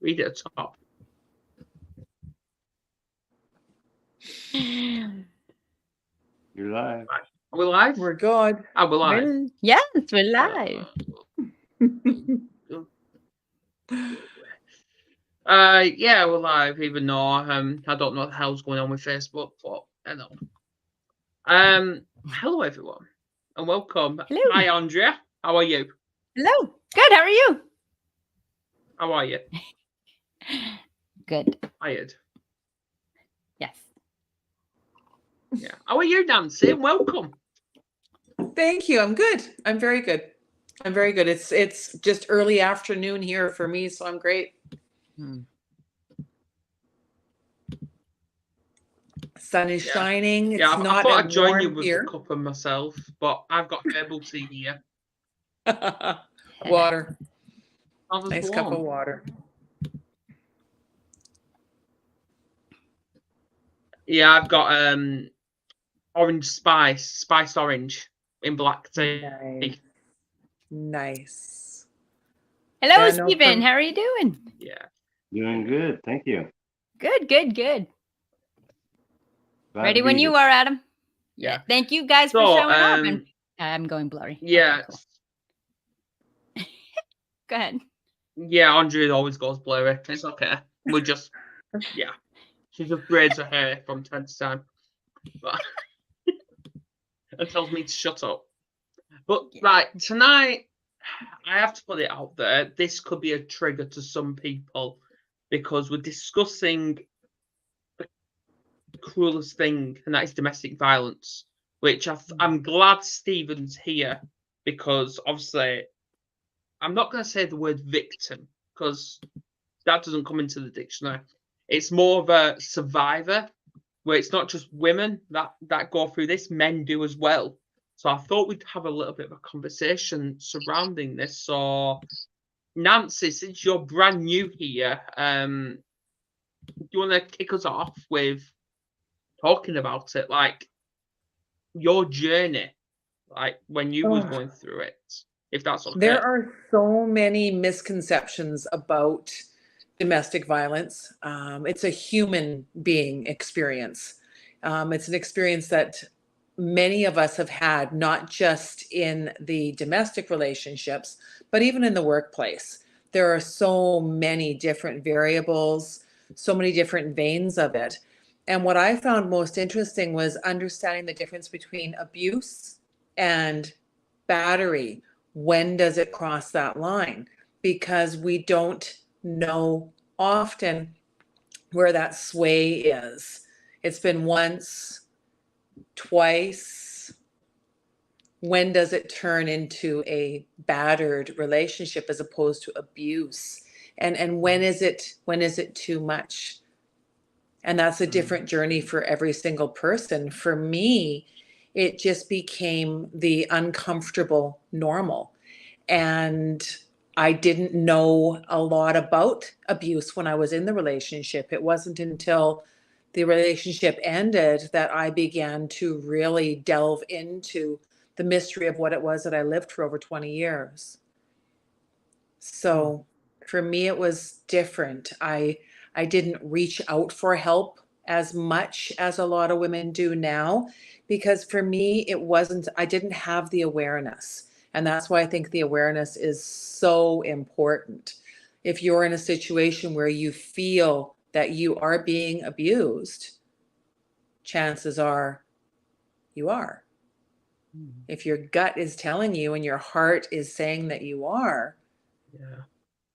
Read it at the top. You're live. Are we live? We're good. Oh, we're live. Yes, we're live. Yeah, we're live, even though I don't know what the hell's going on with Facebook, but I know. Hello everyone, and welcome. Hello. Hi, Andrea. How are you? Hello. Good. How are you? How are you? Good. Tired. Yes. Yeah. How are you, Nancy? Welcome. Thank you. I'm good. I'm very good. I'm very good. It's just early afternoon here for me, so I'm great. Sun is shining. It's I not thought I'd join warm you with here. a cup of myself, but I've got herbal tea here. Water. Not as Nice warm. cup of water. Yeah, I've got orange spiced orange in black tea. Nice. Hello, Yeah, no, Stephen. How are you doing? Yeah. Doing good. Thank you. Good. Glad Ready to when be you here. are, Adam. Yeah. Thank you guys for showing up. And I'm going blurry. Yeah. Okay, cool. Go ahead. Yeah, Andrea always goes blurry. It's okay. We're just, yeah. She just braids her hair from time to time. But and tells me to shut up. But, right, tonight, I have to put it out there. This could be a trigger to some people because we're discussing the cruelest thing, and that is domestic violence, which I'm glad Stephen's here because, obviously, I'm not going to say the word victim because that doesn't come into the dictionary. It's more of a survivor, where it's not just women that go through this, men do as well. So I thought we'd have a little bit of a conversation surrounding this. So, Nancy, since you're brand new here, do you want to kick us off with talking about it, like your journey, like when you was going through it, if that's okay? There are so many misconceptions about domestic violence. It's a human being experience. It's an experience that many of us have had, not just in the domestic relationships, but even in the workplace. There are so many different variables, so many different veins of it. And what I found most interesting was understanding the difference between abuse and battery. When does it cross that line? Because we don't know often where that sway is. It's been once, twice. When does it turn into a battered relationship as opposed to abuse? And when is it too much? And that's a different journey for every single person. For me, it just became the uncomfortable normal. And I didn't know a lot about abuse when I was in the relationship. It wasn't until the relationship ended that I began to really delve into the mystery of what it was that I lived for over 20 years. So for me, it was different. I didn't reach out for help as much as a lot of women do now, because for me, I didn't have the awareness. And that's why I think the awareness is so important. If you're in a situation where you feel that you are being abused, chances are you are. If your gut is telling you and your heart is saying that you are,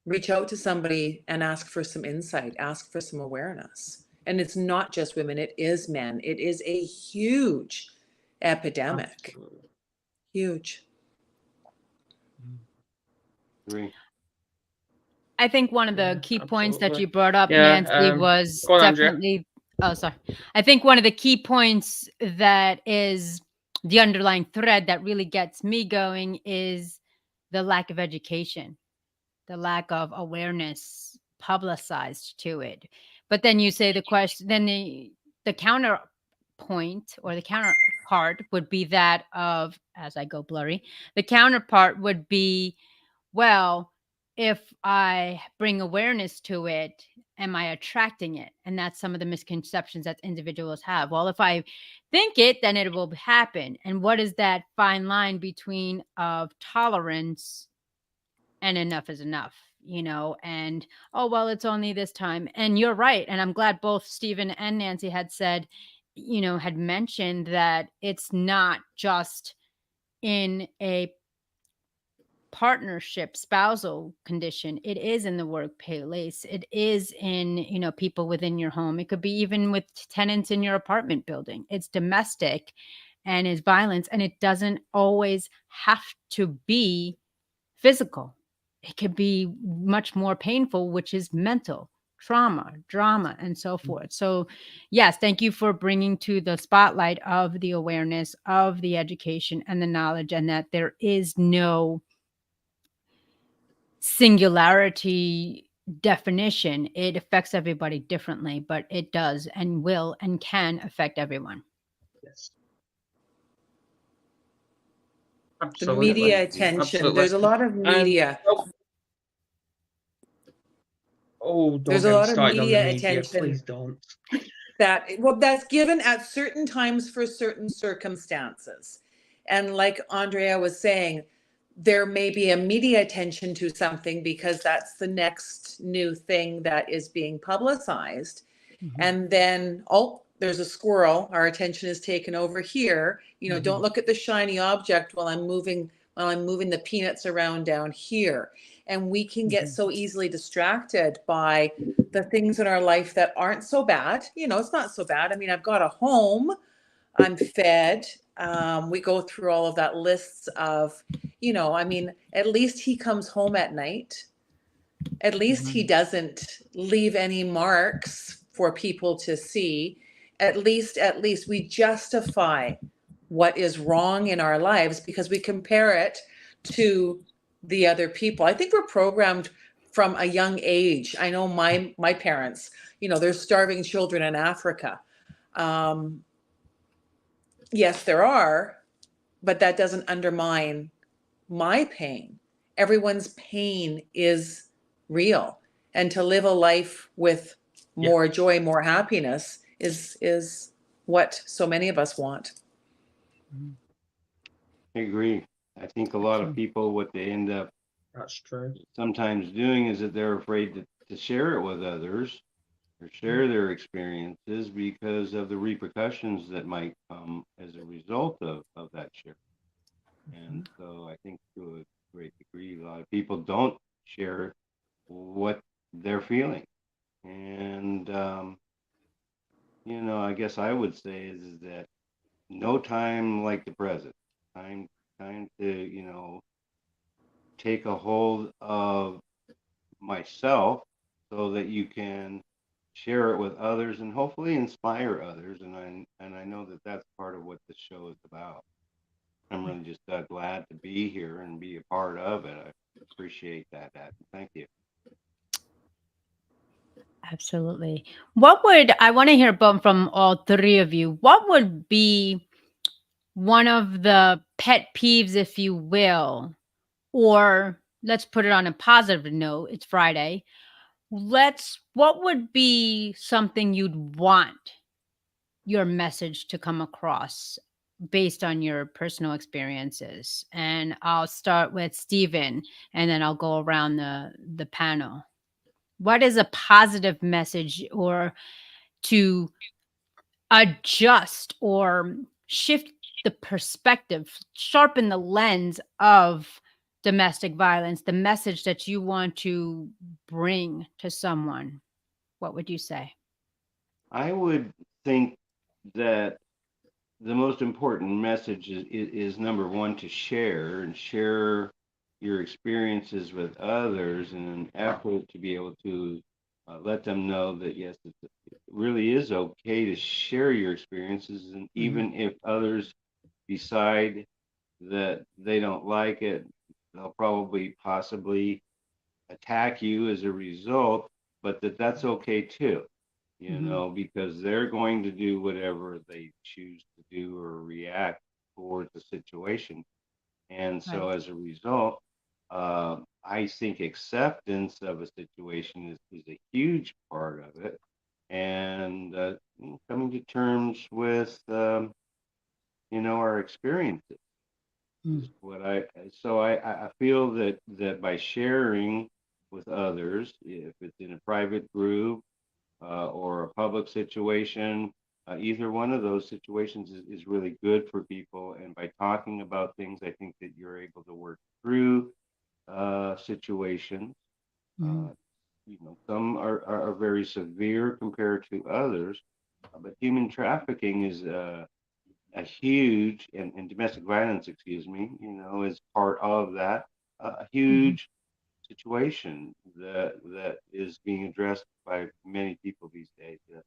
reach out to somebody and ask for some insight, ask for some awareness. And it's not just women, it is men. It is a huge epidemic. Absolutely. Huge. Agree. I think one of the key points that absolutely. you brought up, Yeah, Nancy, was go on, Andrea. definitely. Oh, sorry. I think one of the key points that is the underlying thread that really gets me going is the lack of education, the lack of awareness publicized to it. But then you say the question, then the counterpoint or the counterpart would be that of, as I go blurry, the counterpart would be, well, if I bring awareness to it, am I attracting it? And that's some of the misconceptions that individuals have. Well, if I think it, then it will happen. And what is that fine line between of tolerance and enough is enough, and oh, well, it's only this time. And you're right. And I'm glad both Stephen and Nancy had said, had mentioned that it's not just in a partnership, spousal condition. It is in the workplace. It is in, people within your home. It could be even with tenants in your apartment building. It's domestic and is violence. And it doesn't always have to be physical. It could be much more painful, which is mental trauma, drama, and so forth. So yes, thank you for bringing to the spotlight of the awareness, of the education and the knowledge, and that there is no singularity definition. It affects everybody differently, but it does and will and can affect everyone. Yes. The Absolutely. media attention. Absolutely. There's a lot of media. Don't There's get a me lot of started on the media media. attention Please don't. that's given at certain times for certain circumstances. And like Andrea was saying, there may be a media attention to something because that's the next new thing that is being publicized. Mm-hmm. And then, oh, there's a squirrel. Our attention is taken over here. Mm-hmm. Don't look at the shiny object while I'm moving the peanuts around down here. And we can get so easily distracted by the things in our life that aren't so bad. It's not so bad. I mean, I've got a home, I'm fed. We go through all of that lists of, at least he comes home at night. At least he doesn't leave any marks for people to see. At least we justify what is wrong in our lives because we compare it to the other people. I think we're programmed from a young age. I know my parents, there's starving children in Africa. Yes, there are, but that doesn't undermine my pain. Everyone's pain is real. And to live a life with more joy, more happiness is what so many of us want. I agree. I think a lot of people, what they end up That's true. sometimes doing is that they're afraid to share it with others or share their experiences because of the repercussions that might come as a result of that share. And so I think to a great degree, a lot of people don't share what they're feeling. And, I guess I would say is that no time like the present. Time to, take a hold of myself so that you can share it with others and hopefully inspire others. And I know that that's part of what the show is about. I'm really just glad to be here and be a part of it. I appreciate that. Thank you. Absolutely. I want to hear from all three of you. What would be one of the pet peeves, if you will, or let's put it on a positive note, it's Friday. What would be something you'd want your message to come across based on your personal experiences? And I'll start with Stephen, and then I'll go around the panel. What is a positive message or to adjust or shift the perspective, sharpen the lens of domestic violence, the message that you want to bring to someone? What would you say? I would think that the most important message is number one, to share your experiences with others in an effort to be able to let them know that yes, it really is okay to share your experiences, and even if others decide that they don't like it, they'll probably possibly attack you as a result, but that's okay too, because they're going to do whatever they choose to do or react towards the situation. And so as a result, I I think acceptance of a situation is a huge part of it, and coming to terms with our experiences is what I feel that by sharing with others, if it's in a private group or a public situation, either one of those situations is really good for people. And by talking about things, I think that you're able to work through situations. Some are very severe compared to others, but human trafficking is a huge, and domestic violence, excuse me, is part of that, a huge situation that is being addressed by many people these days. Yeah.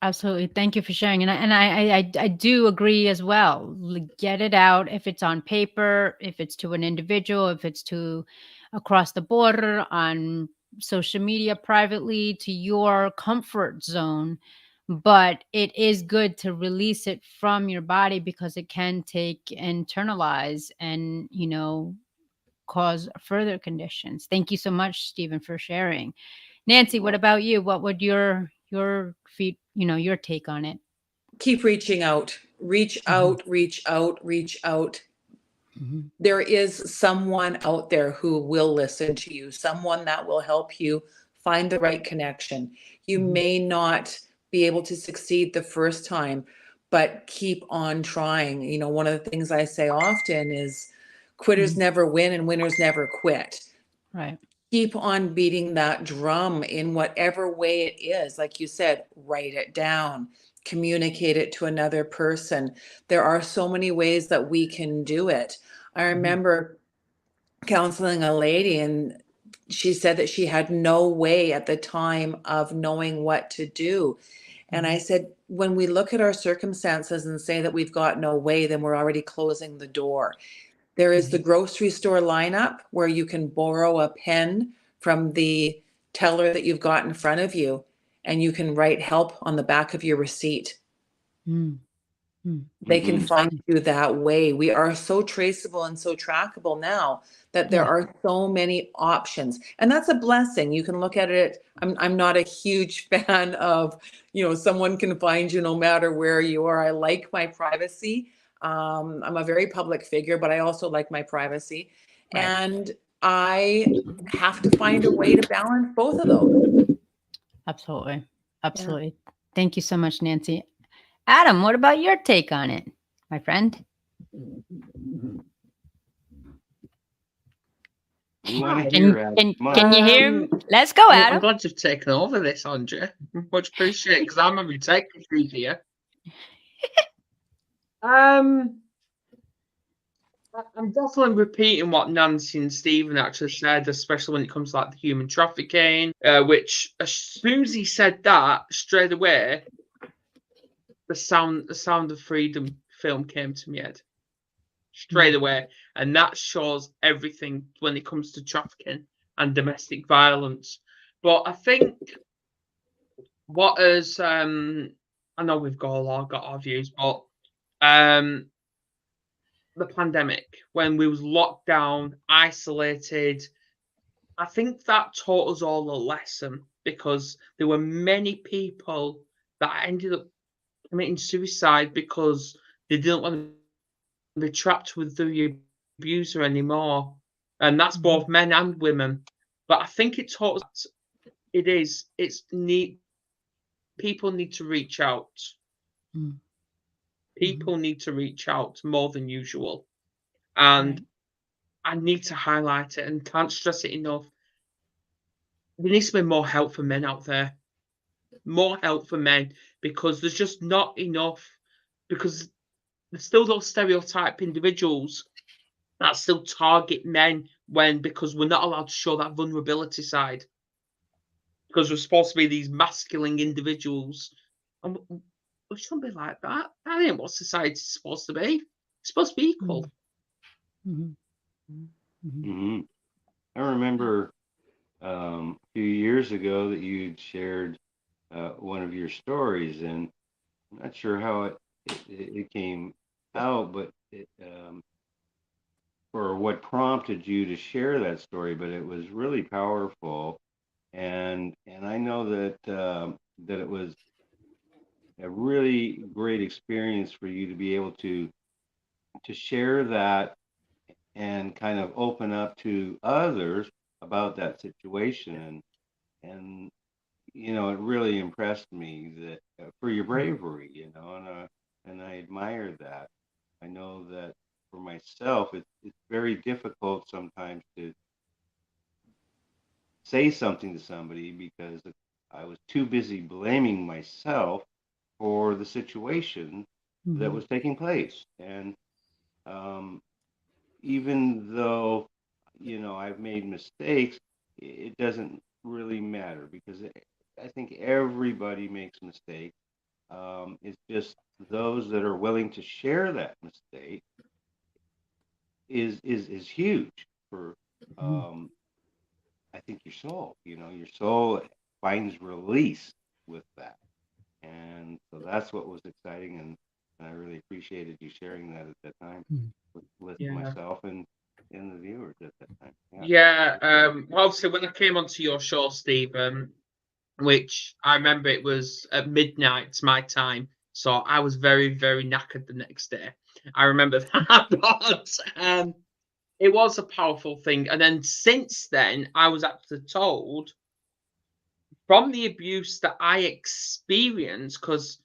Absolutely. Thank you for sharing. And I do agree as well. Get it out. If it's on paper, if it's to an individual, if it's to across the border, on social media, privately, to your comfort zone. But it is good to release it from your body, because it can internalize and, cause further conditions. Thank you so much, Stephen, for sharing. Nancy, what about you? What would your feet, your take on it? Keep reaching out. Reach out, reach out, reach out. Mhm. There is someone out there who will listen to you, someone that will help you find the right connection. You may not be able to succeed the first time, but keep on trying. One of the things I say often is quitters never win and winners never quit. Right. Keep on beating that drum in whatever way it is. Like you said, write it down, communicate it to another person. There are so many ways that we can do it. I remember counseling a lady, and she said that she had no way at the time of knowing what to do. And I said, when we look at our circumstances and say that we've got no way, then we're already closing the door. There is the grocery store lineup where you can borrow a pen from the teller that you've got in front of you, and you can write help on the back of your receipt. They can find you that way. We are so traceable and so trackable now that there are so many options. And that's a blessing. You can look at it. I'm not a huge fan of, someone can find you no matter where you are. I like my privacy. I'm a very public figure, but I also like my privacy. Right. And I have to find a way to balance both of those. Absolutely. Absolutely. Thank you so much, Nancy. Adam, what about your take on it, my friend? We want to hear, Adam. Can you hear him? Let's go, I'm Adam. glad you've taken over this, Andrea. Much appreciated, because I'm having technical issues here. I'm definitely repeating what Nancy and Stephen actually said, especially when it comes to the human trafficking, which as soon as he said that, straight away, the Sound of Freedom film came to my head. Straight away. And that shows everything when it comes to trafficking and domestic violence. But I think what is I know we've all got our views, but the pandemic, when we was locked down, isolated, I think that taught us all a lesson, because there were many people that ended up committing suicide because they didn't want to be trapped with the abuser anymore. And that's both men and women. But I think it taught us people need to reach out. People need to reach out more than usual. And I need to highlight it and can't stress it enough. There needs to be more help for men out there. More help for men, because there's just not enough. Because there's still those stereotype individuals that still target men because we're not allowed to show that vulnerability side. Because we're supposed to be these masculine individuals. And we shouldn't be like that. That ain't what society's supposed to be. It's supposed to be equal. I remember a few years ago that you'd shared one of your stories, and I'm not sure how it came out, but or what prompted you to share that story, but it was really powerful, and I know that that it was a really great experience for you to be able to share that and kind of open up to others about that situation, and it really impressed me that for your bravery, and I admire that. I know that for myself, it's very difficult sometimes to say something to somebody because I was too busy blaming myself for the situation that was taking place. And even though, I've made mistakes, it doesn't really matter because I think everybody makes mistakes. It's just those that are willing to share that mistake is huge for I think your soul. Your soul finds release with that, and so that's what was exciting, and I really appreciated you sharing that at that time with Yeah. myself and the viewers at that time. Yeah. Well, obviously, when I came onto your show, Steve, which I remember it was at midnight my time, so I was very, very knackered the next day. I remember that, but it was a powerful thing. And then since then, I was actually told from the abuse that I experienced, because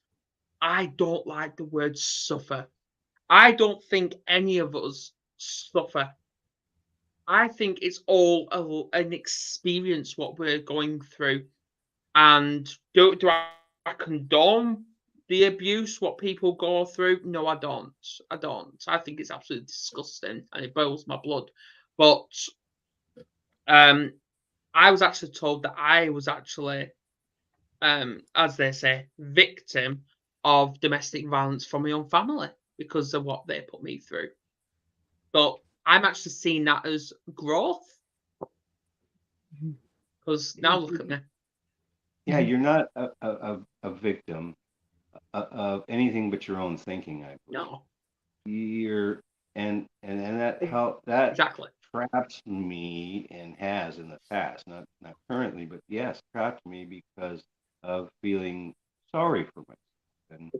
I don't like the word suffer. I don't think any of us suffer. I think it's all an experience what we're going through. And do I condone the abuse, what people go through? No, I don't. I don't. I think it's absolutely disgusting and it boils my blood. But I was actually told that I was actually, as they say, victim of domestic violence from my own family because of what they put me through. But I'm actually seeing that as growth. Because now look at me. Yeah, you're not a victim of anything but your own thinking, I believe. No, You're and that exactly. traps me and has in the past, not currently, but yes, trapped me because of feeling sorry for myself. And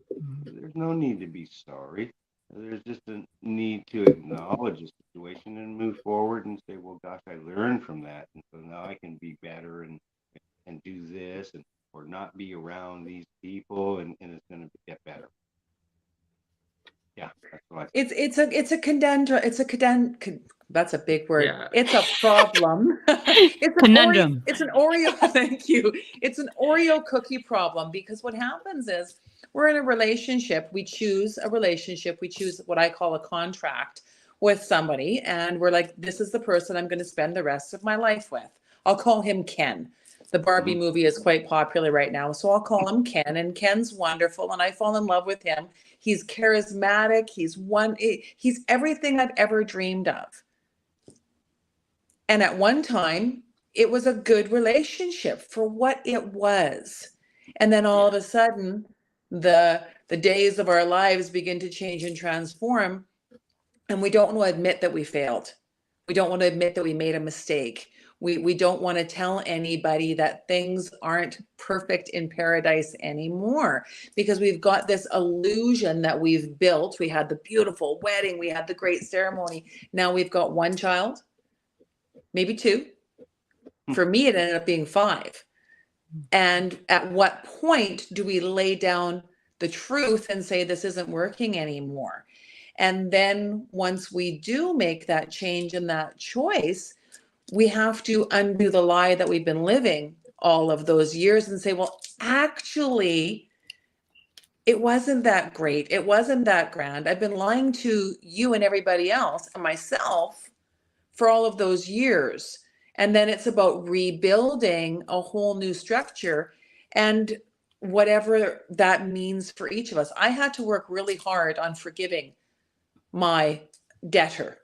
there's no need to be sorry. There's just a need to acknowledge the situation and move forward and say, well, gosh, I learned from that, and so now I can be better and do this and or not be around these people, and it's going to get better. Yeah, that's what I think. It's a condensed. That's a big word. Yeah. It's a problem. Conundrum. It's an Oreo. Thank you. It's an Oreo cookie problem because what happens is we're in a relationship. We choose a relationship. We choose what I call a contract with somebody, and we're like, this is the person I'm going to spend the rest of my life with. I'll call him Ken. The Barbie movie is quite popular right now, so I'll call him Ken, and Ken's wonderful, and I fall in love with him. He's charismatic. He's everything I've ever dreamed of. And at one time, it was a good relationship for what it was. And then all of a sudden, the days of our lives begin to change and transform, and we don't want to admit that we failed. We don't want to admit that we made a mistake. We don't want to tell anybody that things aren't perfect in paradise anymore because we've got this illusion that we've built. We had the beautiful wedding, we had the great ceremony. Now we've got one child, maybe two. For me, it ended up being 5. And at what point do we lay down the truth and say this isn't working anymore? And then once we do make that change and that choice, we have to undo the lie that we've been living all of those years and say, well, actually, it wasn't that great. It wasn't that grand. I've been lying to you and everybody else and myself for all of those years. And then it's about rebuilding a whole new structure and whatever that means for each of us. I had to work really hard on forgiving my debtor.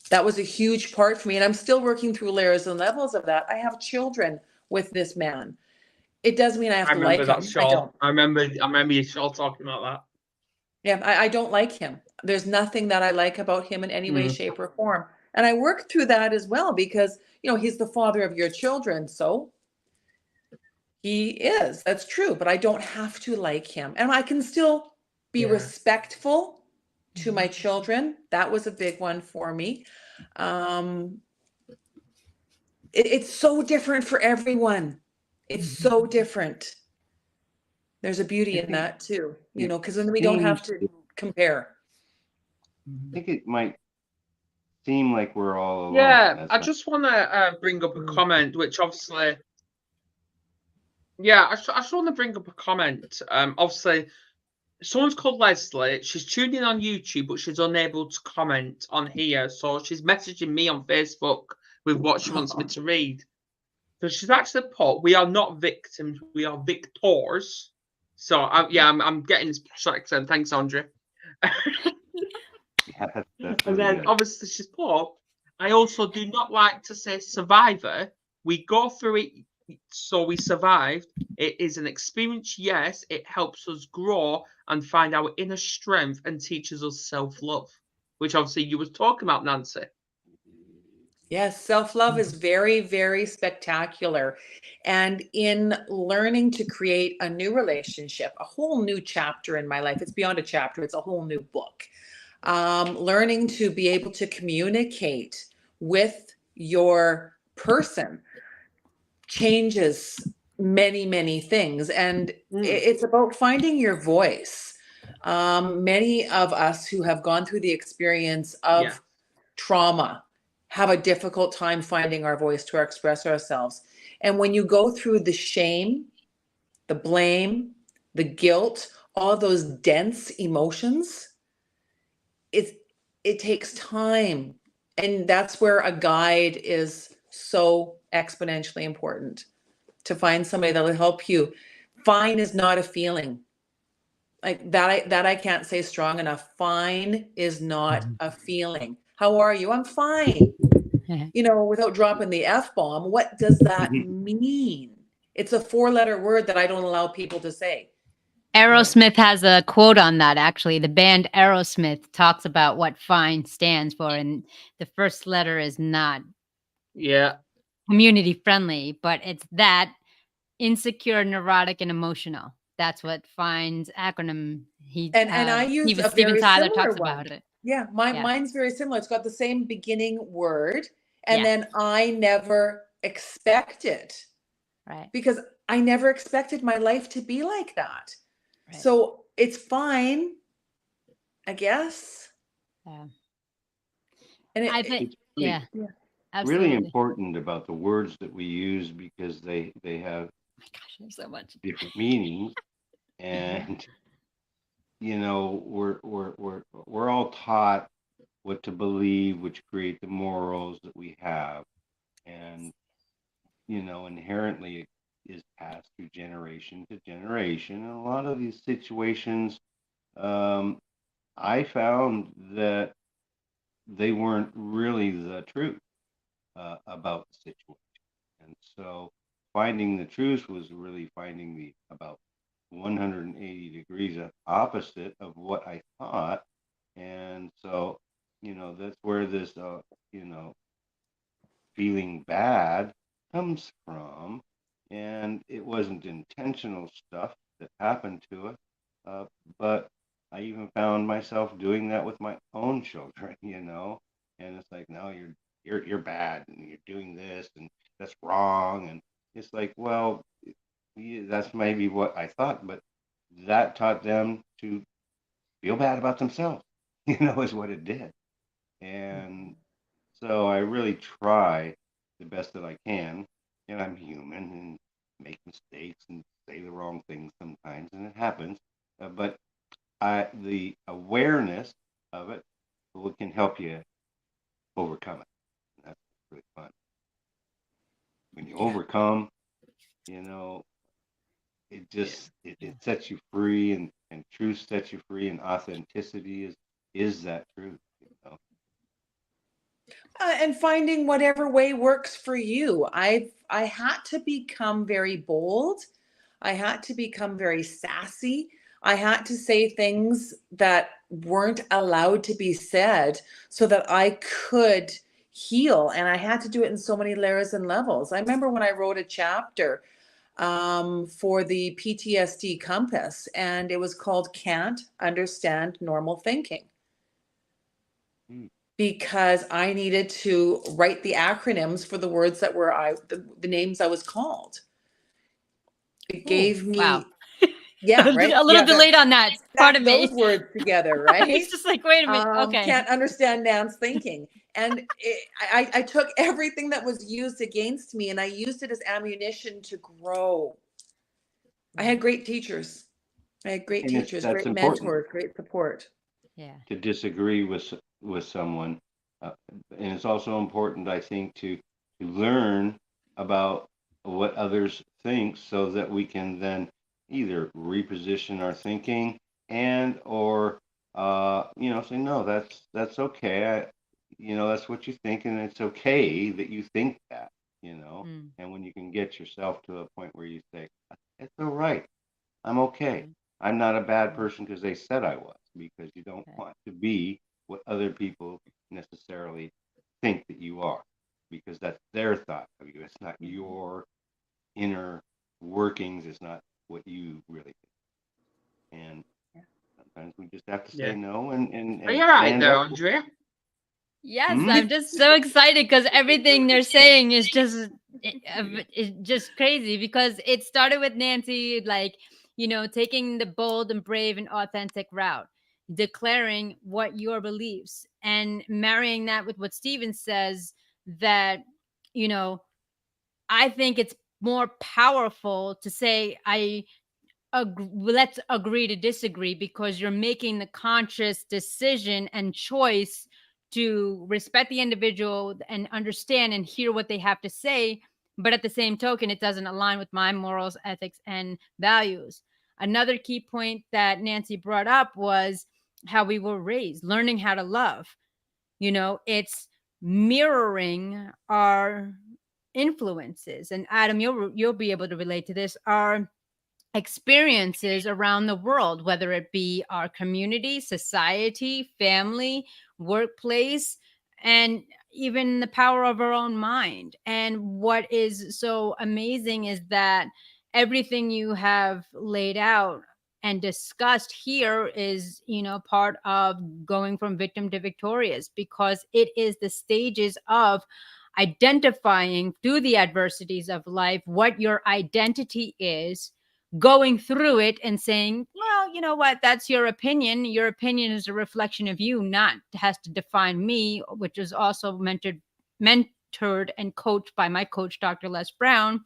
That was a huge part for me. And I'm still working through layers and levels of that. I have children with this man. It doesn't mean I have to like him. I don't. I remember you all talking about that. Yeah, I don't like him. There's nothing that I like about him in any way, shape, or form. And I worked through that as well because, he's the father of your children. So he is. That's true. But I don't have to like him. And I can still be Yeah. respectful to my children. That was a big one for me. It's so different for everyone. It's so different. There's a beauty in that too, because then we don't have to compare. I think it might seem like we're all alone. Yeah, I just want to bring up a comment, which obviously, I just want to bring up a comment. Obviously, someone's called Leslie. She's tuned in on YouTube, but she's unable to comment on here. So she's messaging me on Facebook with what she wants me to read. So she's actually put, "We are not victims, we are victors." So I'm getting this accent. Thanks, Andrea. Yeah, that's And really then good. obviously she's put, "I also do not like to say survivor. We go through it, so we survived. It is an experience, yes. It helps us grow and find our inner strength and teaches us self-love," which obviously you was talking about, Nancy. Yes, self-love is very, very spectacular. And in learning to create a new relationship, a whole new chapter in my life, it's beyond a chapter, it's a whole new book. Learning to be able to communicate with your person changes many, many things. And it's about finding your voice. Many of us who have gone through the experience of trauma have a difficult time finding our voice to express ourselves. And when you go through the shame, the blame, the guilt, all those dense emotions, it takes time. And that's where a guide is so exponentially important, to find somebody that will help you. Fine is not a feeling. Like that I can't say strong enough. Fine is not a feeling. How are you? I'm fine. Without dropping the F-bomb, what does that mean? It's a 4-letter word that I don't allow people to say. Aerosmith has a quote on that, actually. The band Aerosmith talks about what FINE stands for, and the first letter is not community friendly, but it's that insecure, neurotic, and emotional. That's what FINE's acronym. And I use a Steven very Tyler similar talks one. about it. Yeah, mine's very similar. It's got the same beginning word, and then I never expected, right? Because I never expected my life to be like that. Right. So it's fine, I guess. Yeah. And I think, really important about the words that we use, because they have, oh my gosh, there's so much different meanings, and we're all taught what to believe, which create the morals that we have, and inherently it is passed through generation to generation. And a lot of these situations, I found that they weren't really the truth about the situation. And so finding the truth was really finding the about 180 degrees opposite of what I thought. And so, that's where this, feeling bad comes from. And it wasn't intentional stuff that happened to us, but I even found myself doing that with my own children, and it's like, no, you're bad, and you're doing this, and that's wrong. And it's like, well, that's maybe what I thought, but that taught them to feel bad about themselves, is what it did. And so I really try the best that I can, and I'm human and make mistakes and say the wrong things sometimes, and it happens. But the awareness of it can help you overcome it. And that's really fun. When you overcome, it just it sets you free, and truth sets you free, and authenticity is that truth. And finding whatever way works for you. I had to become very bold. I had to become very sassy. I had to say things that weren't allowed to be said so that I could heal. And I had to do it in so many layers and levels. I remember when I wrote a chapter for the PTSD compass, and it was called Can't Understand Normal Thinking. Because I needed to write the acronyms for the words that were the names I was called. It gave me, wow. yeah, right. A little delayed on that. Pardon me. Those words together, right? It's just like, wait a minute. Okay. Can't understand Nan's thinking. And I took everything that was used against me and I used it as ammunition to grow. I had great teachers. I had great teachers, great mentors, great support. Yeah. To disagree with someone, and it's also important, I think, to learn about what others think, so that we can then either reposition our thinking and or say, no, that's okay. That's what you think, and it's okay that you think that. And when you can get yourself to a point where you say, it's all right, I'm okay. I'm not a bad person because they said I was, because you don't want to be what other people necessarily think that you are, because that's their thought of you. It's not your inner workings. It's not what you really think. And sometimes we just have to say no. And are you all right there, Andrea? Yes, I'm just so excited because everything they're saying is just it's just crazy, because it started with Nancy, like, taking the bold and brave and authentic route, declaring what your beliefs, and marrying that with what Stephen says, that, I think it's more powerful to say, let's agree to disagree, because you're making the conscious decision and choice to respect the individual and understand and hear what they have to say. But at the same token, it doesn't align with my morals, ethics, and values. Another key point that Nancy brought up was how we were raised, learning how to love. It's mirroring our influences. And Adam, you'll be able to relate to this. Our experiences around the world, whether it be our community, society, family, workplace, and even the power of our own mind. And what is so amazing is that everything you have laid out and discussed here is, part of going from victim to victorious, because it is the stages of identifying through the adversities of life what your identity is, going through it and saying, well, you know what, that's your opinion. Your opinion is a reflection of you, not has to define me, which is also mentored and coached by my coach, Dr. Les Brown.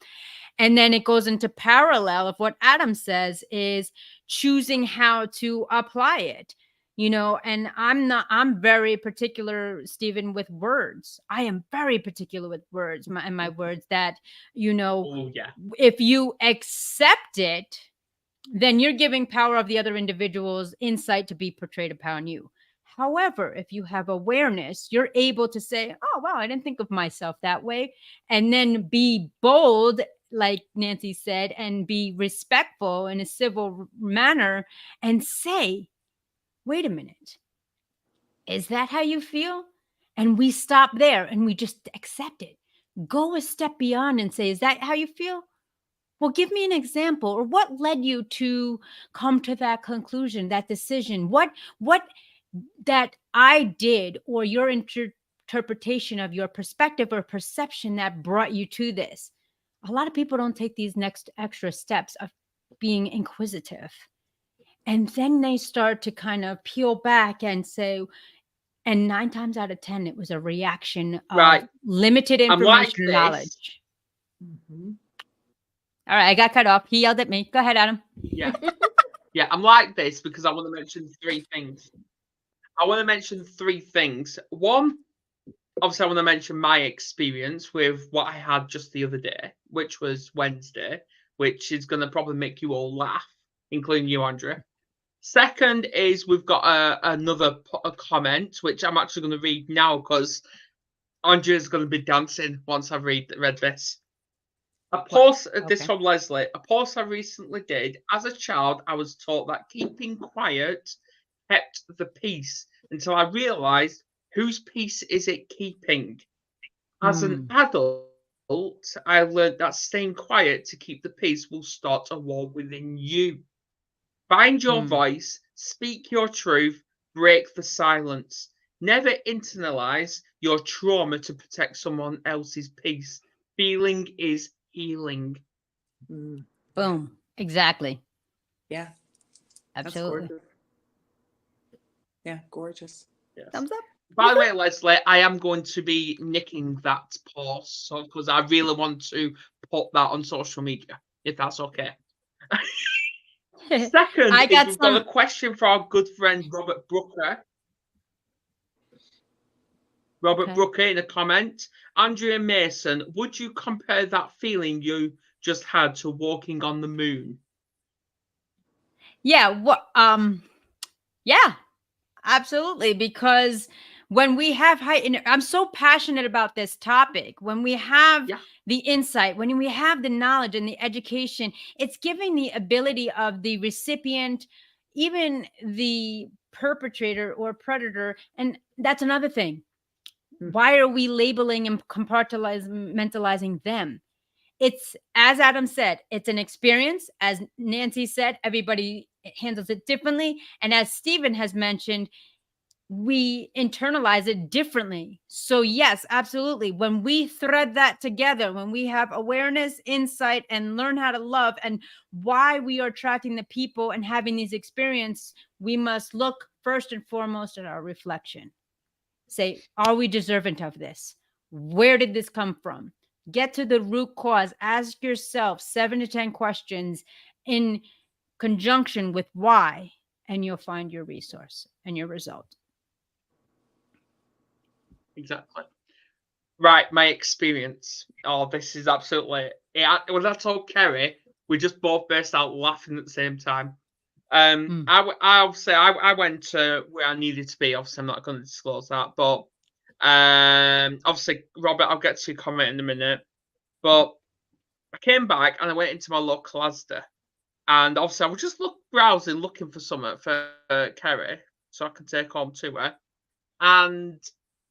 And then it goes into parallel of what Adam says is choosing how to apply it. And I'm very particular, Stephen, with words. I am very particular with words, my words, that, if you accept it, then you're giving power of the other individual's insight to be portrayed upon you. However, if you have awareness, you're able to say, oh, wow, I didn't think of myself that way. And then be bold, like Nancy said, and be respectful in a civil manner and say, wait a minute, is that how you feel? And we stop there and we just accept it. Go a step beyond and say, is that how you feel? Well, give me an example, or what led you to come to that conclusion, that decision? What that I did, or your interpretation of your perspective or perception that brought you to this? A lot of people don't take these next extra steps of being inquisitive. And then they start to kind of peel back and say, and 9 times out of 10, it was a reaction of limited information, knowledge. All right, I got cut off. He yelled at me. Go ahead, Adam. Yeah. Yeah, I'm like this because I want to mention 3 things. One, obviously, I want to mention my experience with what I had just the other day, which was Wednesday, which is going to probably make you all laugh, including you, Andrea. Second is we've got another comment, which I'm actually going to read now because Andrea's going to be dancing once I've read this. This from Leslie. A post I recently did. As a child, I was taught that keeping quiet kept the peace until I realised whose peace is it keeping? As an adult, I learned that staying quiet to keep the peace will start a war within you. Find your voice, speak your truth, break the silence. Never internalize your trauma to protect someone else's peace. Feeling is healing. Boom. Exactly. Yeah. Absolutely. Gorgeous. Yeah, gorgeous. Yes. Thumbs up. By the way, Leslie, I am going to be nicking that post because I really want to put that on social media, if that's okay. Second I got we've got a question for our good friend Robert Brooker. Robert Brooker in a comment. Andrea Mason, would you compare that feeling you just had to walking on the moon? Yeah. Yeah, absolutely. Because when we have I'm so passionate about this topic. When we have the insight, when we have the knowledge and the education, it's giving the ability of the recipient, even the perpetrator or predator. And that's another thing. Why are we labeling and compartmentalizing them? It's, as Adam said, it's an experience. As Nancy said, everybody handles it differently. And as Stephen has mentioned, we internalize it differently. So yes, absolutely. When we thread that together, when we have awareness, insight, and learn how to love and why we are attracting the people and having these experiences, we must look first and foremost at our reflection. Say, are we deserving of this? Where did this come from? Get to the root cause. Ask yourself 7 to 10 questions in conjunction with why, and you'll find your resource and your result. Exactly. Right, my experience. Oh, this is absolutely. Yeah, when I told Kerry, we just both burst out laughing at the same time. I went to where I needed to be. Obviously, I'm not going to disclose that, but obviously, Robert, I'll get to your comment in a minute. But I came back and I went into my local Asda, and obviously I was just browsing, looking for something for Kerry so I could take home to her, and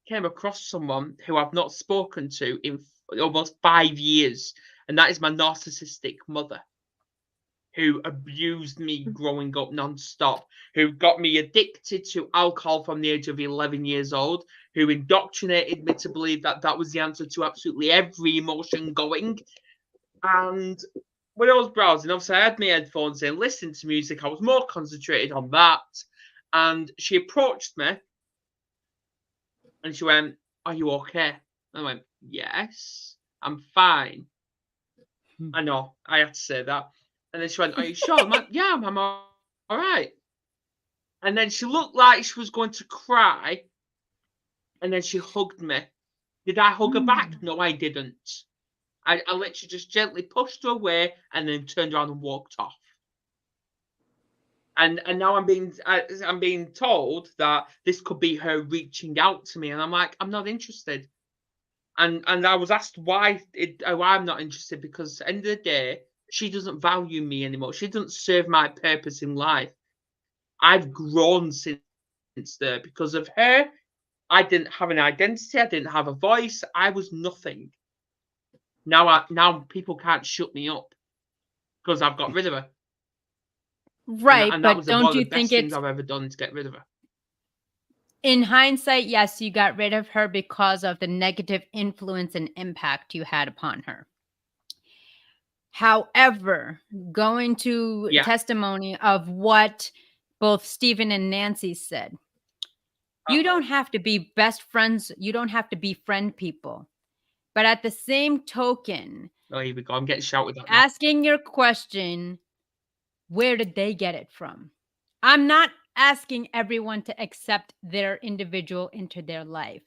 came across someone who I've not spoken to in almost 5 years, and that is my narcissistic mother, who abused me growing up non-stop, who got me addicted to alcohol from the age of 11 years old, who indoctrinated me to believe that that was the answer to absolutely every emotion going. And when I was browsing, obviously I had my headphones in, listening to music. I was more concentrated on that. And she approached me and she went, "Are you okay?" I went, "Yes, I'm fine." I know, I had to say that. And then she went, "Are you sure?" I'm like, "Yeah, I'm all right." And then she looked like she was going to cry. And then she hugged me. Did I hug her back? No, I didn't. I literally just gently pushed her away and then turned around and walked off. And now I'm being told that this could be her reaching out to me, and I'm like, I'm not interested. And I was asked why I'm not interested, because at the end of the day, she doesn't value me anymore. She doesn't serve my purpose in life. I've grown since there. Because of her, I didn't have an identity. I didn't have a voice. I was nothing. Now people can't shut me up because I've got rid of her. Right, and that but was don't one of you the think best things it's, I've ever done, to get rid of her. in hindsight, yes, you got rid of her because of the negative influence and impact you had upon her. However, going to testimony of what both Stephen and Nancy said, you don't have to be best friends. You don't have to befriend people. But at the same token, Oh, here we go. I'm getting shouted at now. asking your question, where did they get it from? I'm not asking everyone to accept their individual into their life.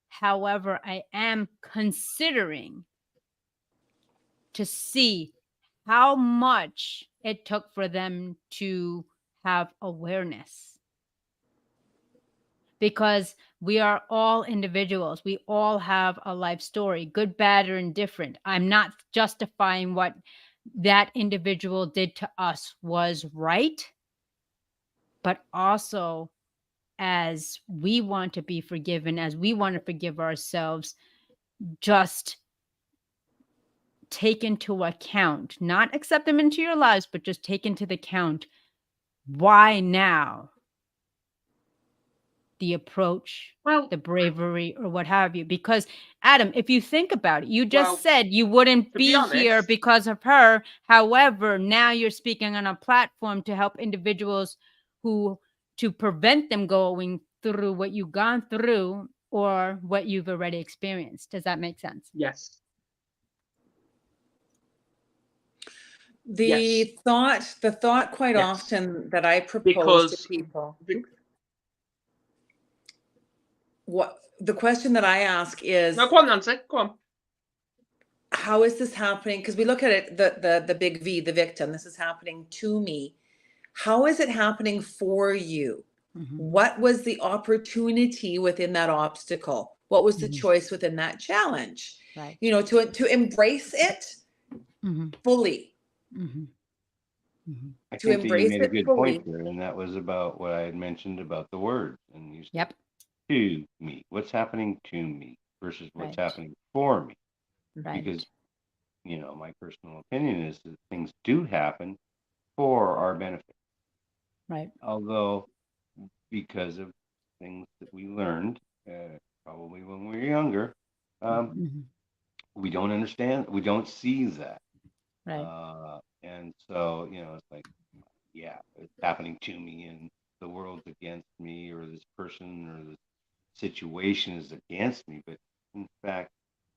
However, I am considering to see how much it took for them to have awareness. Because we are all individuals. We all have a life story, good, bad, or indifferent. I'm not justifying what that individual did to us was right, but also, as we want to be forgiven, as we want to forgive ourselves, just take into account, not accept them into your lives, but just take into the account why now the approach, Well, the bravery, or what have you. Because Adam, if you think about it, you just Well, said you wouldn't to be be here honest- because of her. However, now you're speaking on a platform to help individuals to prevent them going through what you've gone through or what you've already experienced. Does that make sense? yes. The Yes. thought quite Yes. often that I propose Because to people, be- what the question that I ask is, no, go on, Nancy. Go on. how is this happening? Because we look at it, the big V, the victim. This is happening to me. How is it happening for you? Mhm. What was the opportunity within that obstacle? What was the Mhm. choice within that challenge? Right. You know, to embrace it Mhm. fully. Mhm. Mhm. I To think that you embrace made a it good fully. point there, and that was about what I had mentioned about the words. And you said Yep. to me, what's happening to me versus what's Right. happening for me. Right. Because, you know, my personal opinion is that things do happen for our benefit. Right. Although, because of things that we learned, probably when we were younger, Mhm. we don't understand, we don't see that. Right. And so, you know, it's like, yeah, it's happening to me and the world's against me, or this person or this situation is against me. But in fact,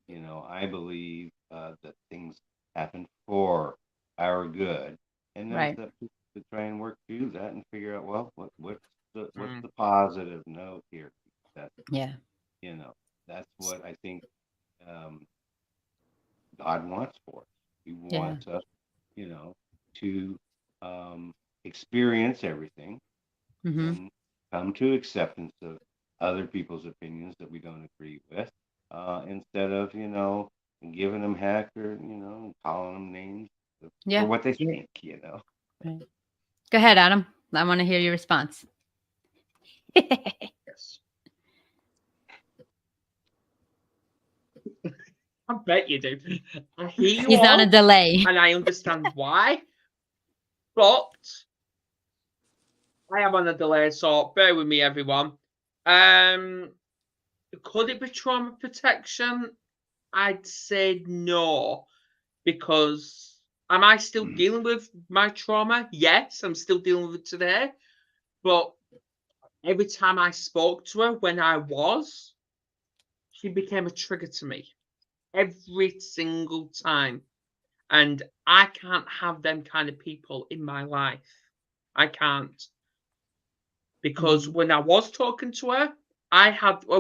you know, I believe that things happen for our good, and then Right. it's up to try and work through that and figure out, well, what's the Mm. positive note here? That, Yeah. you know, that's what I think God wants for us. He Yeah. wants us, you know, to experience everything Mhm. and come to acceptance of other people's opinions that we don't agree with, instead of, you know, giving them heck, or, you know, calling them names for Yeah. what they think, you know. Right. Go ahead, Adam. I want to hear your response. Yes. I bet you do. I hear you He's on a all, delay. and I understand why. But I am on a delay, so bear with me, everyone. Could it be trauma protection? I'd say no, because am I still dealing with my trauma? Yes, I'm still dealing with it today. But every time I spoke to her when I was, she became a trigger to me. Every single time. And I can't have them kind of people in my life. I can't. Because when I was talking to her,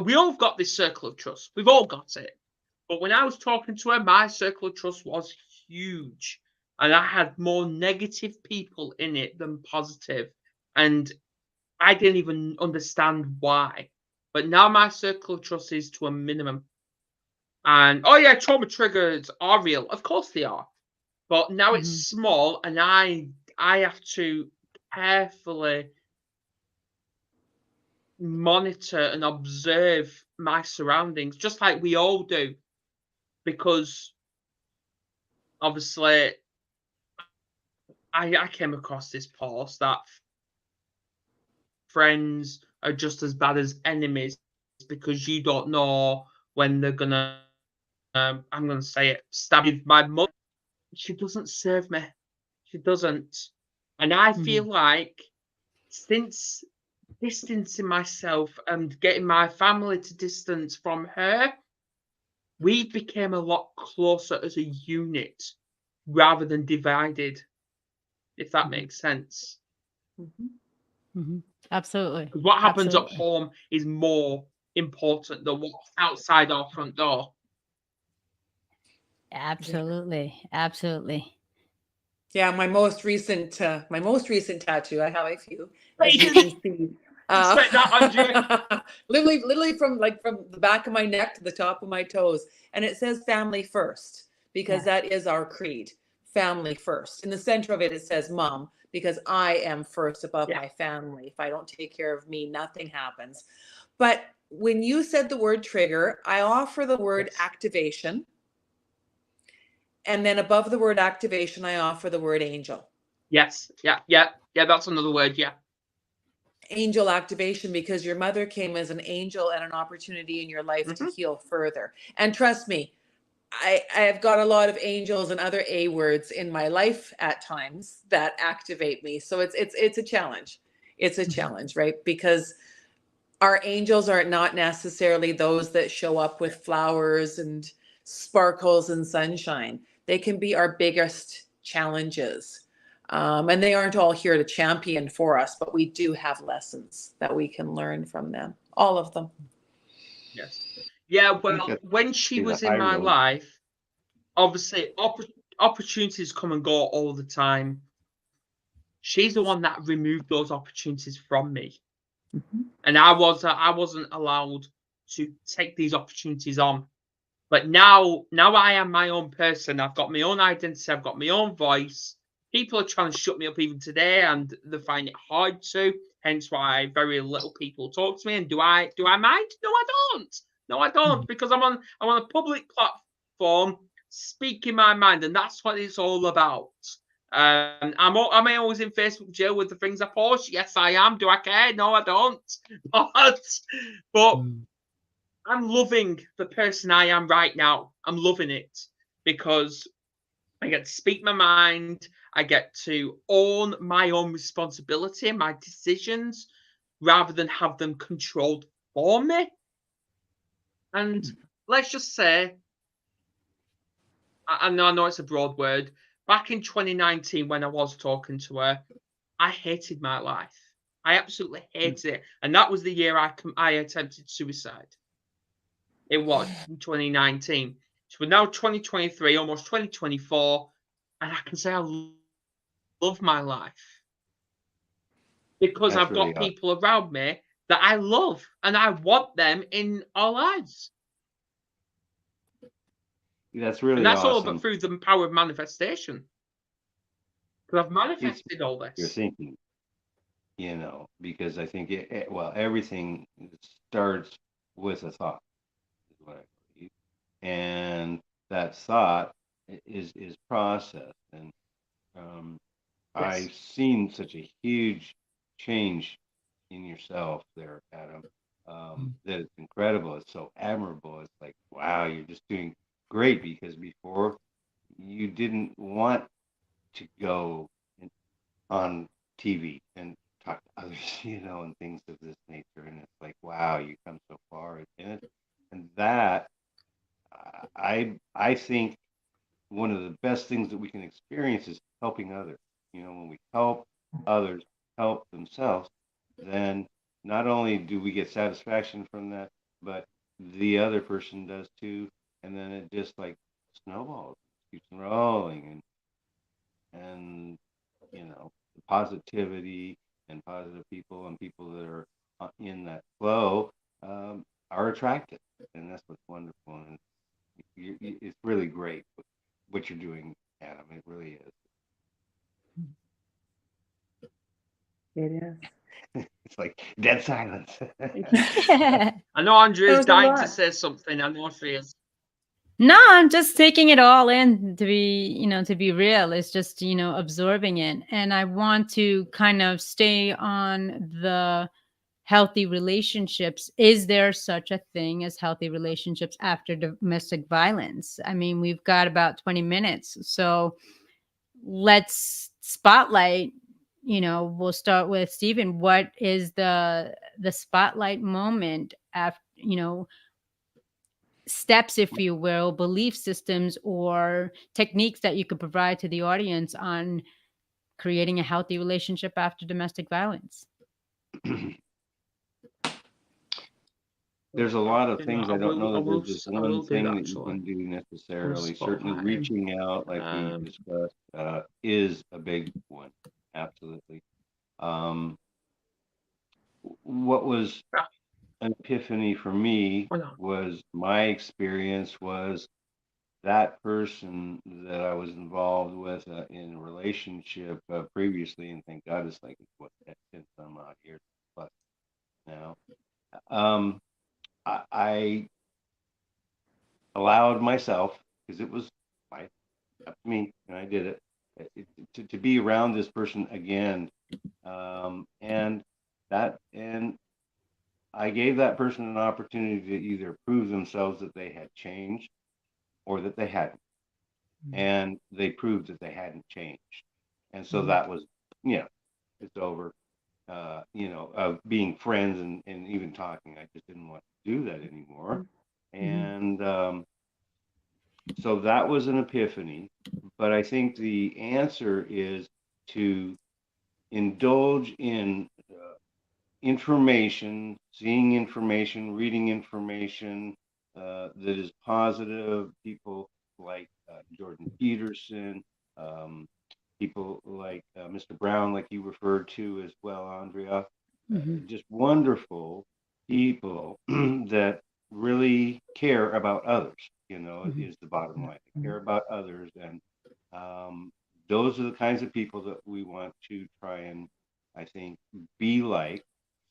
we all got this circle of trust. We've all got it. But when I was talking to her, my circle of trust was huge. And I had more negative people in it than positive. And I didn't even understand why. But now my circle of trust is to a minimum. And oh yeah, trauma triggers are real. Of course they are. But now it's small, and I have to carefully monitor and observe my surroundings, just like we all do, because obviously I came across this post that friends are just as bad as enemies because you don't know when they're gonna I'm gonna say it, stab you. My mother, she doesn't serve me. She doesn't. And I feel like since distancing myself and getting my family to distance from her, we became a lot closer as a unit rather than divided, if that makes sense. Absolutely. Because what happens at Absolutely. home is more important than what's outside our front door. Absolutely. Absolutely. Yeah, my most recent tattoo. I have a few, as you can see. Expect that, Andrea. literally from the back of my neck to the top of my toes, and it says "family first" because that is our creed. Family first. In the center of it, it says "mom" because I am first above my family. If I don't take care of me, nothing happens. But when you said the word trigger, I offer the word Yes. activation. And then above the word activation, I offer the word angel. Yes. Yeah. That's another word. Yeah. Angel activation, because your mother came as an angel and an opportunity in your life to Mhm. heal further. And trust me, I have got a lot of angels and other A words in my life at times that activate me. So it's a challenge. It's a challenge, right? Because our angels are not necessarily those that show up with flowers and sparkles and sunshine. They can be our biggest challenges. And they aren't all here to champion for us, but we do have lessons that we can learn from them. All of them. Yes. Yeah. I think Well, that's when she the was high in my road. life, obviously opportunities come and go all the time. She's the one that removed those opportunities from me, and I wasn't allowed to take these opportunities on. But now I am my own person. I've got my own identity. I've got my own voice. People are trying to shut me up even today, and they find it hard to. Hence why very little people talk to me. And do I mind? No, I don't. No, I don't, because I'm on a public platform speaking my mind, and that's what it's all about. Am I always in Facebook jail with the things I post? Yes, I am. Do I care? No, I don't. But I'm loving the person I am right now. I'm loving it because I get to speak my mind. I get to own my own responsibility, my decisions, rather than have them controlled for me. And let's just say, I know it's a broad word. Back in 2019, when I was talking to her, I hated my life. I absolutely hated it, and that was the year I attempted suicide. It was in 2019. So we're now 2023, almost 2024, and I can say I love my life because That's I've really got awesome. people around me that I love and I want them in our lives. That's And really that's all about awesome. through the power of manifestation. Because I've It's manifested all your this. thinking, because I think everything starts with a thought, is what I believe, and that thought is processed. And um, Yes. I've seen such a huge change in yourself there, Adam. That it's incredible. It's so admirable. It's like, wow, you're just doing great, because before you didn't want to go on TV and talk to others, and things of this nature. And it's like, wow, you come so far in it. And that, I think one of the best things that we can experience is helping others. When we help others help themselves, then not only do we get satisfaction from that, but the other person does too. And then it just like snowballs, keeps rolling, and the positivity and positive people and people that are in that flow are attracted, and that's what's wonderful. And it's really great what you're doing, Adam. It really It is. it's like dead silence. I know Andrea's There's a dying to lot. say something. I know she is. No, I'm just taking it all in, to be real. It's just, absorbing it. And I want to kind of stay on the healthy relationships. Is there such a thing as healthy relationships after domestic violence? I mean, we've got about 20 minutes. So let's spotlight, we'll start with Stephen. What is the spotlight moment after, steps, if you will, belief systems or techniques that you could provide to the audience on creating a healthy relationship after domestic violence? There's a lot of You know, things. I don't know that there's just I one will do thing that that you actually. can do We'll necessarily. Certainly, spotlight him. reaching out, like we discussed, is a big one. Absolutely. Um, what was Yeah, an epiphany for me why not? was my experience was that person that I was involved with in a relationship previously, and thank God it's like what 10 some odd years plus now. Um, I allowed myself, because it was up to me, and I did it, to be around this person again, and I gave that person an opportunity to either prove themselves that they had changed or that they hadn't, and they proved that they hadn't changed, and so that was, it's over. Of being friends and even talking. I just didn't want to do that anymore. And so that was an epiphany. But I think the answer is to indulge in information, seeing information, reading information that is positive. People like Jordan Peterson, people like Mr. Brown, like you referred to as well, Andrea. Just wonderful people that really care about others, is the bottom line. They care about others. And those are the kinds of people that we want to try and, I think, be like.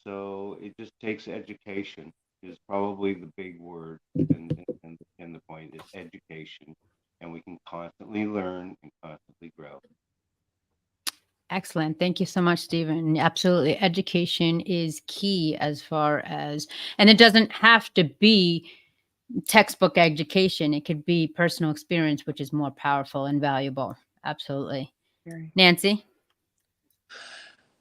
So it just takes education is probably the big word. And the point is education. And we can constantly learn and constantly grow. Excellent. Thank you so much, Stephen. Absolutely. Education is key as far as, and it doesn't have to be textbook education. It could be personal experience, which is more powerful and valuable. Absolutely. Nancy?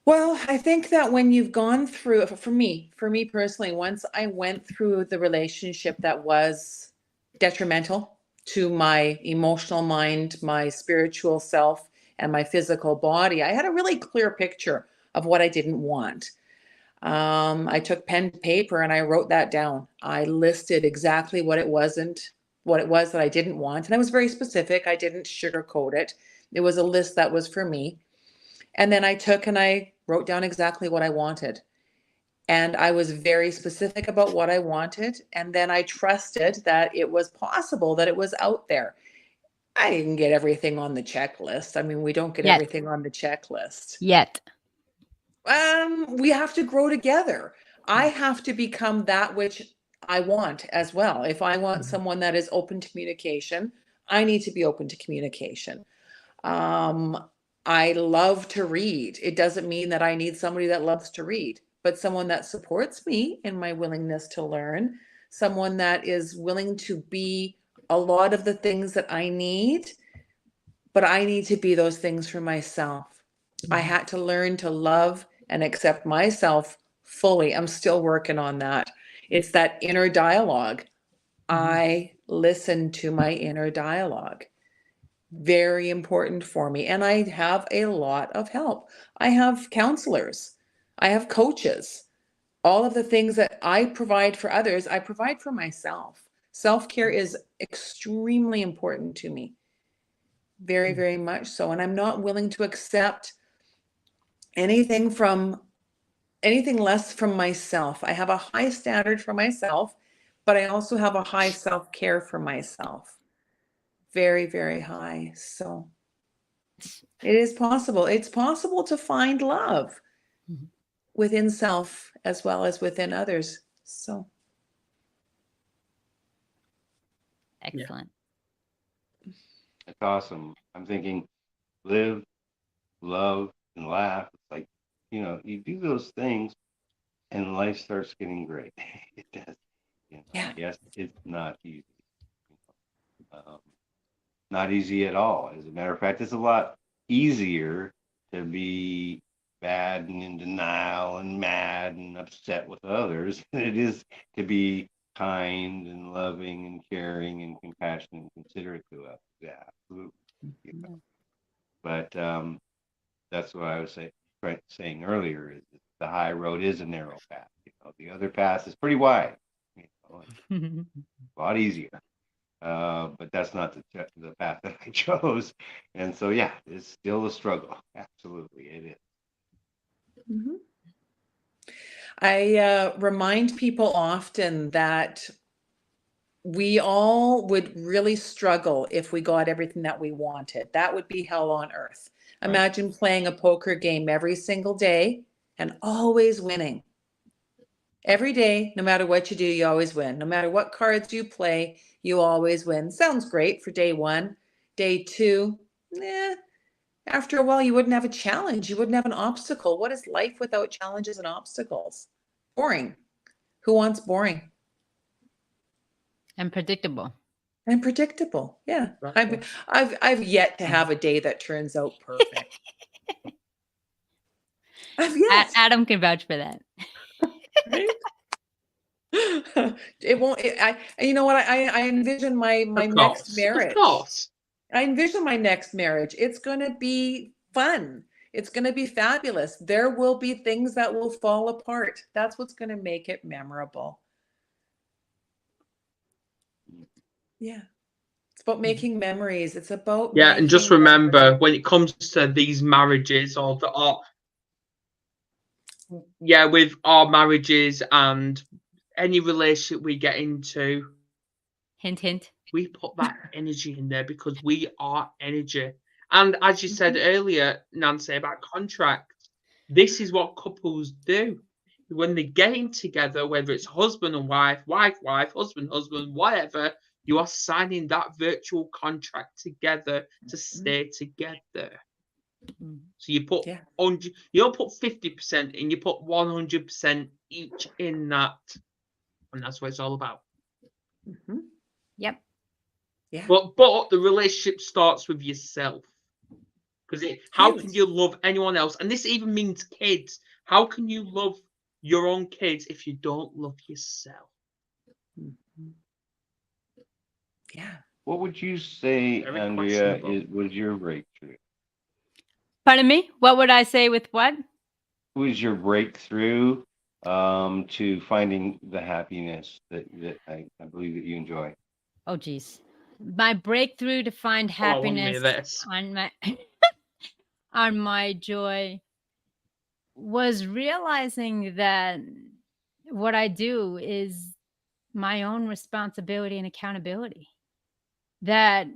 Well, I think that when you've gone through, for me personally, once I went through the relationship that was detrimental to my emotional mind, my spiritual self, and my physical body, I had a really clear picture of what I didn't want. I took pen to paper and I wrote that down. I listed exactly what it was that I didn't want. And I was very specific. I didn't sugarcoat it. It was a list that was for me. And then I took and I wrote down exactly what I wanted. And I was very specific about what I wanted. And then I trusted that it was possible, that it was out there. I didn't get everything on the checklist. I mean, we don't get everything on the checklist. Yet. We have to grow together. I have to become that which I want as well. If I want someone that is open to communication, I need to be open to communication. I love to read. It doesn't mean that I need somebody that loves to read, but someone that supports me in my willingness to learn, someone that is willing to be a lot of the things that I need, but I need to be those things for myself. I had to learn to love and accept myself fully. I'm still working on that. It's that inner dialogue. I listen to my inner dialogue. Very important for me. And I have a lot of help. I have counselors. I have coaches. All of the things that I provide for others, I provide for myself. Self-care is extremely important to me. Very, very much so. And I'm not willing to accept anything less from myself. I have a high standard for myself, but I also have a high self-care for myself. Very, very high. So it is possible. It's possible to find love within self as well as within others. So excellent. That's awesome. I'm thinking live, love, and laugh. It's like, you do those things and life starts getting great. It does. Yes, it's not easy. Not easy at all. As a matter of fact, it's a lot easier to be bad and in denial and mad and upset with others than it is to be kind and loving and caring and compassionate and considerate to us. Yeah, absolutely. But that's what I was saying earlier, is that the high road is a narrow path. The other path is pretty wide. A lot easier. But that's not the path that I chose. And so, yeah, it's still a struggle. Absolutely, it is. I remind people often that we all would really struggle if we got everything that we wanted. That would be hell on earth. Imagine playing a poker game every single day and always winning. Every day, no matter what you do, you always win. No matter what cards you play, you always win. Sounds great for day one. Day two, after a while, you wouldn't have a challenge. You wouldn't have an obstacle. What is life without challenges and obstacles? Boring. Who wants boring? And predictable. And predictable. Yeah. Exactly. I've yet to have a day that turns out perfect. I've yet. Adam can vouch for that. Right? It won't. You know what? I envision my Of next course. marriage. Of course. I envision my next marriage. It's going to be fun. It's going to be fabulous. There will be things that will fall apart. That's what's going to make it memorable. Yeah. It's about making memories. It's about Yeah, and just making remember, memories. when it comes to these marriages with our marriages and any relationship we get into, Hint, hint. we put that energy in there because we are energy. And as you said earlier, Nancy, about contracts, this is what couples do. When they're getting together, whether it's husband and wife, wife, husband, whatever, you are signing that virtual contract together to stay together. So you put you don't put 50% in, you put 100% each in that. And that's what it's all about. Mm-hmm. Yep. Yeah. But the relationship starts with yourself. Because how can you love anyone else? And this even means kids. How can you love your own kids if you don't love yourself? Mm-hmm. Yeah. What would you say, Very Andrea, questionable. was your breakthrough? Pardon me? What would I say with what? Was your breakthrough to finding the happiness that I believe that you enjoy? Oh, geez. My breakthrough to find Oh, I want to hear happiness this. on my on my joy was realizing that what I do is my own responsibility and accountability. That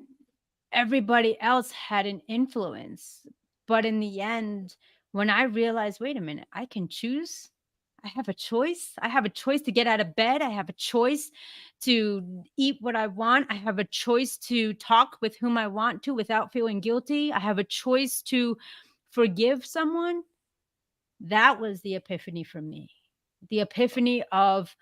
everybody else had an influence. But in the end, when I realized, wait a minute, I can choose. I have a choice. I have a choice to get out of bed. I have a choice to eat what I want. I have a choice to talk with whom I want to without feeling guilty. I have a choice to forgive someone. That was the epiphany for me. The epiphany of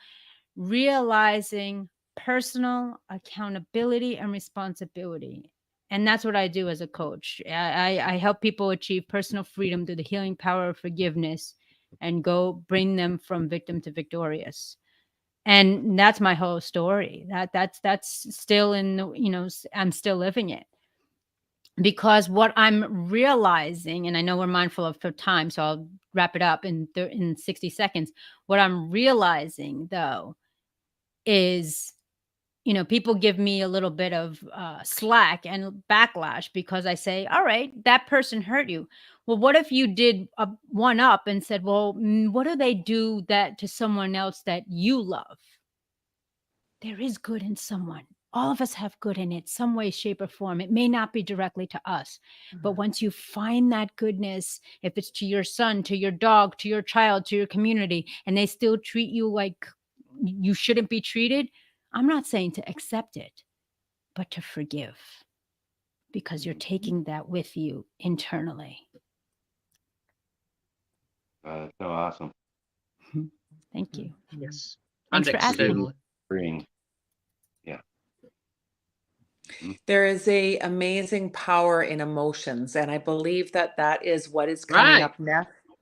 realizing personal accountability and responsibility. And that's what I do as a coach. I help people achieve personal freedom through the healing power of forgiveness and go bring them from victim to victorious. And that's my whole story. That's still in the, I'm still living it. Because what I'm realizing, and I know we're mindful of time, so I'll wrap it up in 60 seconds. What I'm realizing, though, is, people give me a little bit of slack and backlash because I say, all right, that person hurt you. Well, what if you did a one up and said, well, what do they do that to someone else that you love? There is good in someone. All of us have good in it, some way, shape, or form. It may not be directly to us, but once you find that goodness, if it's to your son, to your dog, to your child, to your community, and they still treat you like you shouldn't be treated, I'm not saying to accept it, but to forgive, because you're taking that with you internally. That's so awesome. Thank you. Yes. Thanks and for asking. externally. Freeing. Yeah. There is a amazing power in emotions, and I believe that is what is coming up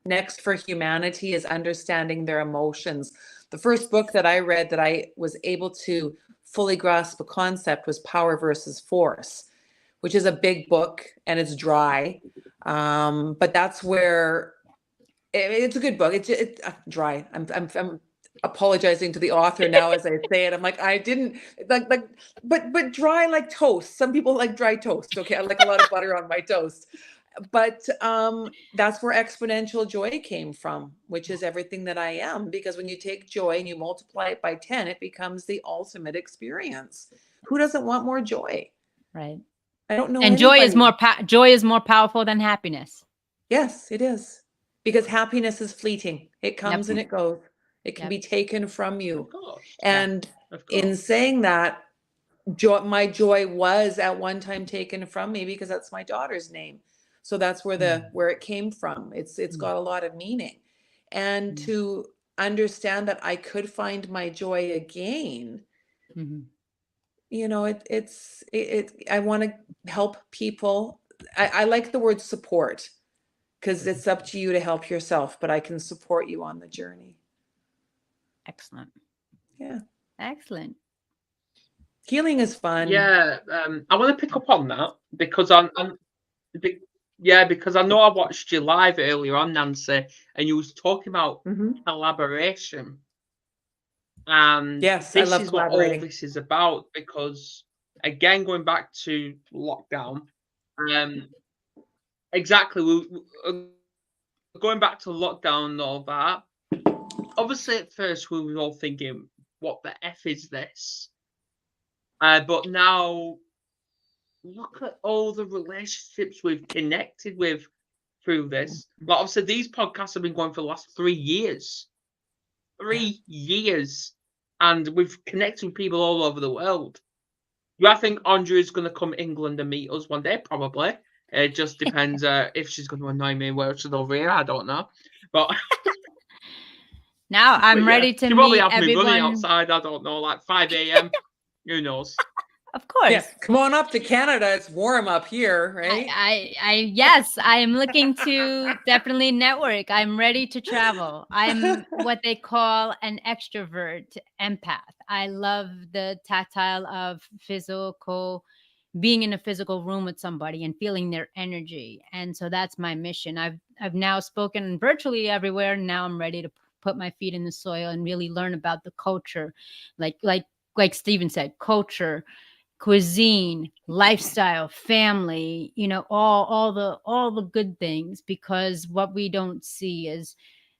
next for humanity, is understanding their emotions. The first book that I read that I was able to fully grasp a concept was Power versus Force, which is a big book and it's dry, but that's where it's a good book. It's dry. I'm apologizing to the author now as I say it. I'm like, I didn't but dry like toast. Some people like dry toast. Okay, I like a lot of butter on my toast. But that's where exponential joy came from, which is everything that I am. Because when you take joy and you multiply it by 10, it becomes the ultimate experience. Who doesn't want more joy? Right. I don't know And anybody. joy is more powerful than happiness. Yes, it is. Because happiness is fleeting. It comes and it goes. It can Yep. be taken from you. Of course. And Of in course. saying that, my joy was at one time taken from me because that's my daughter's name. So that's where it came from. It's got a lot of meaning. And to understand that I could find my joy again, Mhm. you know, I want to help people. I like the word support because it's up to you to help yourself, but I can support you on the journey. Excellent. Yeah. Excellent. Healing is fun. Yeah, I want to pick up on that because because I know I watched you live earlier on, Nancy, and you was talking about Mhm. collaboration, and Yes, I this love is what all collaborating. this is about. Because again, going back to lockdown, exactly, going back to lockdown and all that. Obviously, at first we were all thinking, "What the f is this?" But now look at all the relationships we've connected with through this. Like, obviously, these podcasts have been going for the last 3 years. 3 years. And we've connected with people all over the world. Do I think Andrea is going to come to England and meet us one day? Probably. It just depends if she's going to annoy me while she's over here. I don't know. But Now I'm yeah, ready to she probably meet have me running everyone. outside. I don't know, like 5 a.m. Who knows? Of course. Yeah, come on up to Canada. It's warm up here, right? Yes, I am looking to definitely network. I'm ready to travel. I'm what they call an extrovert empath. I love the tactile of being in a physical room with somebody and feeling their energy. And so that's my mission. I've now spoken virtually everywhere. And now I'm ready to put my feet in the soil and really learn about the culture. Like Stephen said, culture, cuisine, lifestyle, family, all the good things, because what we don't see is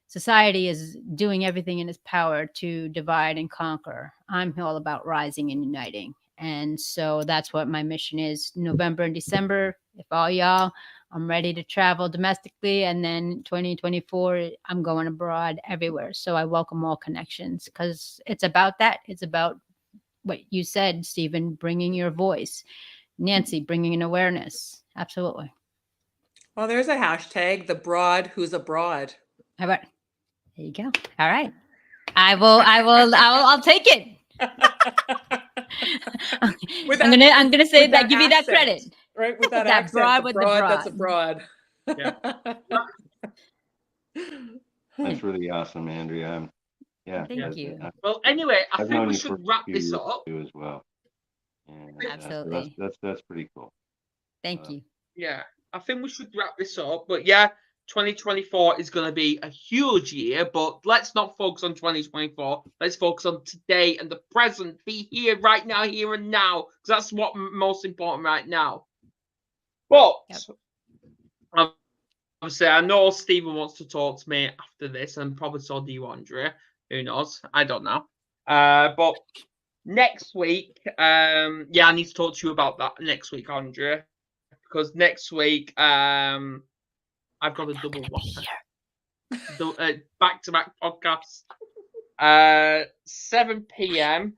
society is doing everything in its power to divide and conquer. I'm all about rising and uniting. And so that's what my mission is. November and December, if all y'all, I'm ready to travel domestically, and then 2024 I'm going abroad everywhere. So I welcome all connections, because it's about that. It's about what you said, Stephen, bringing your voice. Nancy, bringing an awareness. Absolutely. Well, there's a hashtag, the broad who's abroad. How about, there you go. All right. I'll take it. I'm gonna say that, give you that credit. Right, with that That accent. broad The with the broad, broad. that's abroad. Yeah. That's really awesome, Andrea. Thank you. Well, anyway, I I've think known we you for should a wrap few this years up. too as well. And, so Absolutely. that's pretty cool. Thank you. Yeah, I think we should wrap this up. But yeah, 2024 is going to be a huge year, but let's not focus on 2024. Let's focus on today and the present. Be here right now, here and now, because that's what most important right now. But obviously, I know Stephen wants to talk to me after this, and probably so do you, Andrea. Who knows? I don't know. But next week, I need to talk to you about that next week, Andrea, because next week, I've got a double whopper. Back-to-back podcasts. 7 p.m.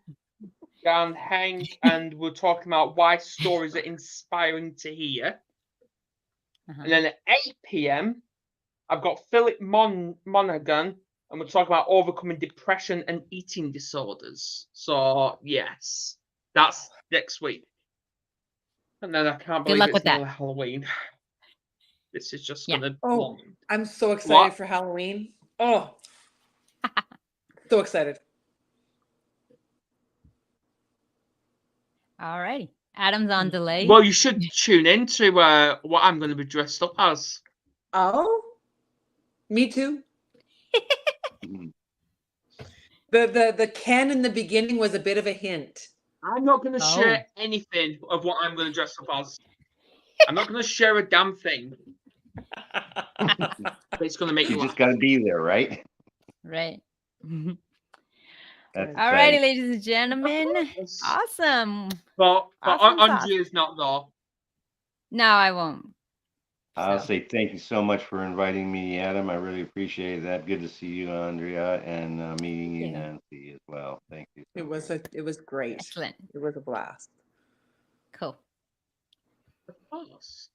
down Hank, and we're talking about why stories are inspiring to hear. And then at 8 p.m., I've got Philip Monaghan, and we're talking about overcoming depression and eating disorders. So, yes, that's next week. And then I can't believe it's nearly Halloween. This is just going to... Oh, I'm so excited for Halloween. Oh, so excited. All righty. Adam's on delay. Well, you should tune into what I'm going to be dressed up as. Oh, me too. The Ken in the beginning was a bit of a hint. I'm not going to share anything of what I'm going to dress up as. I'm not going to share a damn thing. It's going to make you just got to be there, right? Right. That's all righty, ladies and gentlemen. Awesome. But awesome Andrea's not though. No, I won't. I'll So, say thank you so much for inviting me, Adam. I really appreciate that. Good to see you, Andrea, and meeting you, Yeah. Nancy, as well. Thank you. So It was much. it was great. excellent. It was a blast. Cool. Of course.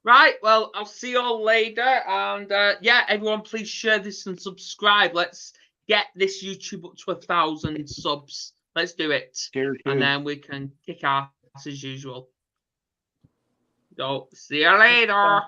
Right, well, I'll see you all later. And yeah, everyone, please share this and subscribe. Let's get this YouTube up to 1,000 subs. Let's do it. Cheers, And then we can kick ass as usual. So, see you later.